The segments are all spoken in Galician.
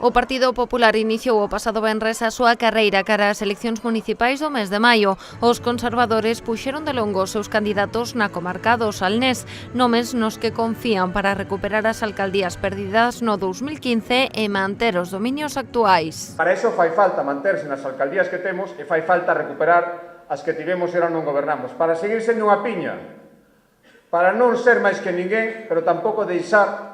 O Partido Popular iniciou o pasado venres a súa carreira cara ás eleccións municipais do mes de maio. Os conservadores puxeron de longo os seus candidatos na comarca do Salnés, nomes nos que confían para recuperar as alcaldías perdidas no 2015 e manter os dominios actuais. Para iso fai falta manterse nas alcaldías que temos e fai falta recuperar as que tivemos e ahora non gobernamos, para seguir sendo unha piña, para non ser máis que ninguén, pero tampouco deixar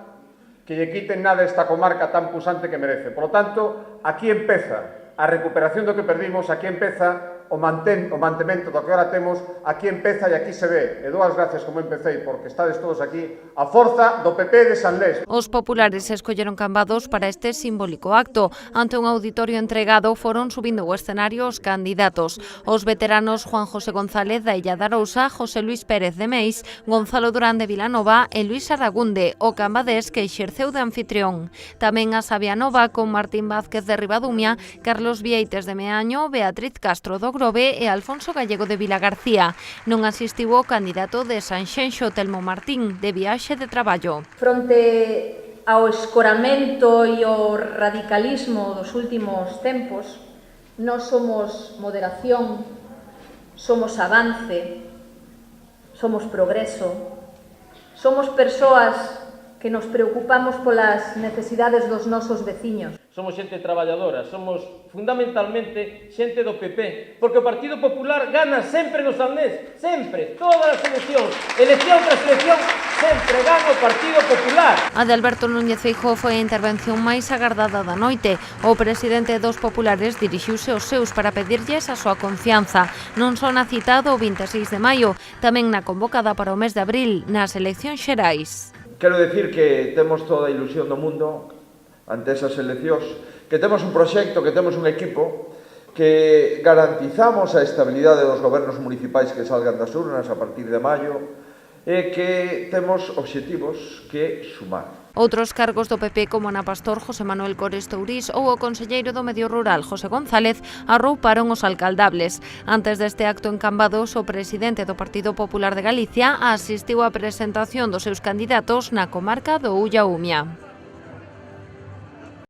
que lle quiten nada esta comarca tan pulsante que merece. Por lo tanto, aquí empeza a recuperación do que perdimos, aquí empeza o mantemento do que agora temos, aquí empeza e aquí se ve, e dúas gracias como empecéi, porque estades todos aquí, a forza do PP de Salnés. Os populares escolleron Cambados para este simbólico acto. Ante un auditorio entregado foron subindo o escenario os candidatos. Os veteranos Juan José González da Illa da Arousa, José Luis Pérez de Meis, Gonzalo Durán de Vilanova e Luis Aragunde, o cambadés que exerceu de anfitrión. Tamén a Sabianova con Martín Vázquez de Ribadumia, Carlos Vieites de Meaño, Beatriz Castro do Grove e Alfonso Gallego de Vilagarcía. Non asistiu o candidato de Sanxenxo, Telmo Martín, de viaxe de traballo. Fronte ao escoramento e ao radicalismo dos últimos tempos, nós somos moderación, somos avance, somos progreso, somos persoas que nos preocupamos polas necesidades dos nosos veciños. Somos xente traballadora, somos fundamentalmente xente do PP, porque o Partido Popular gana sempre no Salnés, sempre, todas as eleccións, elección tras elección, sempre gana o Partido Popular. A de Alberto Núñez Feijóo foi a intervención máis agardada da noite. O presidente dos populares dirixiuse aos seus para pedirlles a súa confianza, non só na cita do 26 de maio, tamén na convocada para o mes de abril, nas eleccións xerais. Quero decir que temos toda a ilusión do mundo ante esas eleccións, que temos un proxecto, que temos un equipo, que garantizamos a estabilidade dos gobernos municipais que salgan das urnas a partir de maio e que temos obxectivos que sumar. Outros cargos do PP como Ana Pastor, José Manuel Cores Tourís ou o conselleiro do Medio Rural, José González, arrouparon os alcaldables. Antes deste acto en Cambados, o presidente do Partido Popular de Galicia asistiu á presentación dos seus candidatos na comarca do Ulla Umia.